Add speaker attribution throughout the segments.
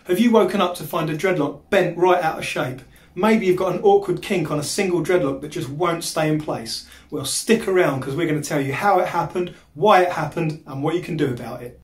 Speaker 1: Have you woken up to find a dreadlock bent right out of shape? Maybe you've got an awkward kink on a single dreadlock that just won't stay in place. Well, stick around because we're going to tell you how it happened, why it happened, and what you can do about it.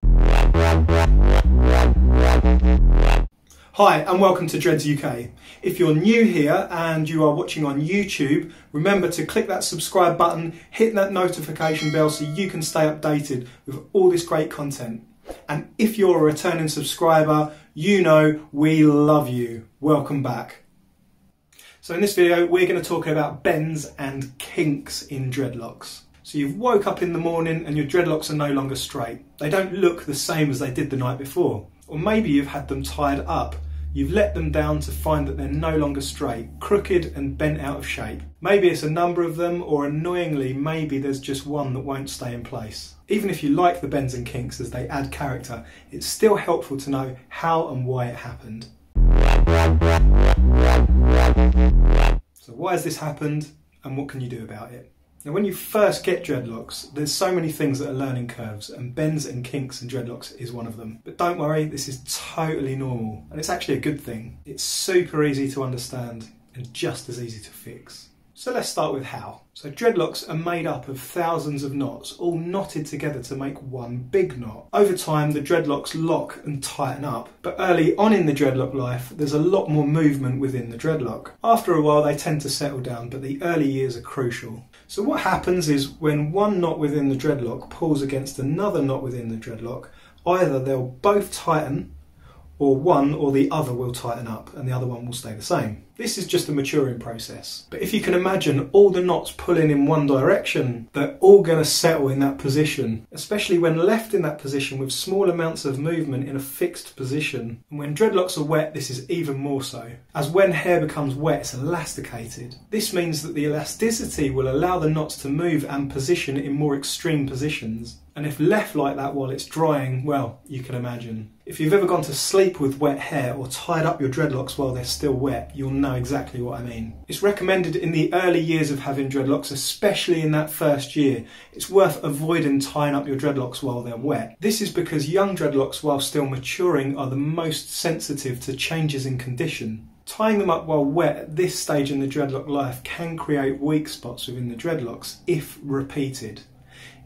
Speaker 1: Hi and welcome to Dreads UK. If you're new here and you are watching on YouTube, remember to click that subscribe button, hit that notification bell so you can stay updated with all this great content. And if you're a returning subscriber, you know we love you. Welcome back. So in this video we're going to talk about bends and kinks in dreadlocks. So you've woke up in the morning and your dreadlocks are no longer straight. They don't look the same as they did the night before. Or maybe you've had them tied up. You've let them down to find that they're no longer straight, crooked and bent out of shape. Maybe it's a number of them, or annoyingly, maybe there's just one that won't stay in place. Even if you like the bends and kinks as they add character, it's still helpful to know how and why it happened. So why has this happened and what can you do about it? Now when you first get dreadlocks, there's so many things that are learning curves, and bends and kinks and dreadlocks is one of them. But don't worry, this is totally normal, and it's actually a good thing. It's super easy to understand and just as easy to fix. So let's start with how. So dreadlocks are made up of thousands of knots, all knotted together to make one big knot. Over time, the dreadlocks lock and tighten up, but early on in the dreadlock life, there's a lot more movement within the dreadlock. After a while, they tend to settle down, but the early years are crucial. So what happens is when one knot within the dreadlock pulls against another knot within the dreadlock, either they'll both tighten, or one or the other will tighten up and the other one will stay the same. This is just a maturing process. But if you can imagine all the knots pulling in one direction, they're all going to settle in that position, especially when left in that position with small amounts of movement in a fixed position. And when dreadlocks are wet, this is even more so, as when hair becomes wet, it's elasticated. This means that the elasticity will allow the knots to move and position in more extreme positions. And if left like that while it's drying, well, you can imagine. If you've ever gone to sleep with wet hair or tied up your dreadlocks while they're still wet, you'll know exactly what I mean. It's recommended in the early years of having dreadlocks, especially in that first year. It's worth avoiding tying up your dreadlocks while they're wet. This is because young dreadlocks, while still maturing, are the most sensitive to changes in condition. Tying them up while wet at this stage in the dreadlock life can create weak spots within the dreadlocks if repeated.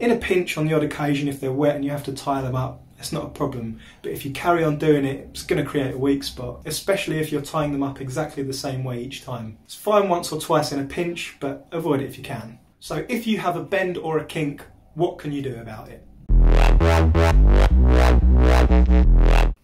Speaker 1: In a pinch, on the odd occasion, if they're wet and you have to tie them up, it's not a problem. But if you carry on doing it, it's going to create a weak spot, especially if you're tying them up exactly the same way each time. It's fine once or twice in a pinch, but avoid it if you can. So if you have a bend or a kink, what can you do about it?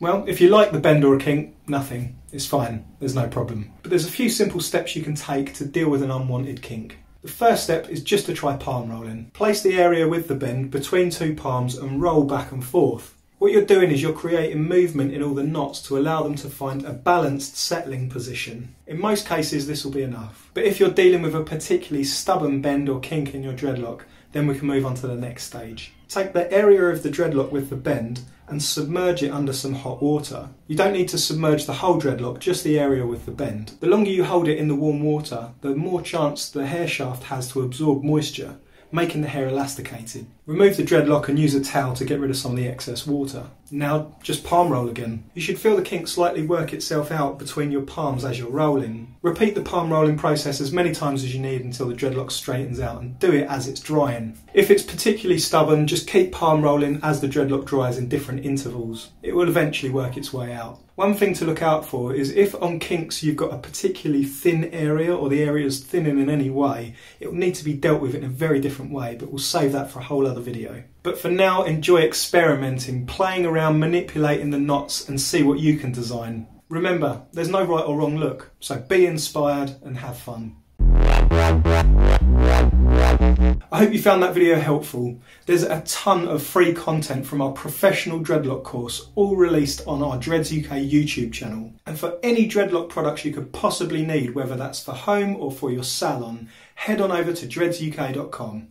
Speaker 1: Well, if you like the bend or a kink, nothing. It's fine. There's no problem. But there's a few simple steps you can take to deal with an unwanted kink. The first step is just to try palm rolling. Place the area with the bend between two palms and roll back and forth. What you're doing is you're creating movement in all the knots to allow them to find a balanced settling position. In most cases this will be enough. But if you're dealing with a particularly stubborn bend or kink in your dreadlock, then we can move on to the next stage. Take the area of the dreadlock with the bend and submerge it under some hot water. You don't need to submerge the whole dreadlock, just the area with the bend. The longer you hold it in the warm water, the more chance the hair shaft has to absorb moisture, making the hair elasticated. Remove the dreadlock and use a towel to get rid of some of the excess water. Now just palm roll again. You should feel the kink slightly work itself out between your palms as you're rolling. Repeat the palm rolling process as many times as you need until the dreadlock straightens out, and do it as it's drying. If it's particularly stubborn, just keep palm rolling as the dreadlock dries in different intervals. It will eventually work its way out. One thing to look out for is if on kinks you've got a particularly thin area, or the area is thinning in any way, it will need to be dealt with in a very different way, but we'll save that for a whole other video. But for now, enjoy experimenting, playing around, manipulating the knots and see what you can design. Remember, there's no right or wrong look, so be inspired and have fun. I hope you found that video helpful. There's a ton of free content from our professional dreadlock course, all released on our Dreads UK YouTube channel. And for any dreadlock products you could possibly need, whether that's for home or for your salon, head on over to dreadsuk.com.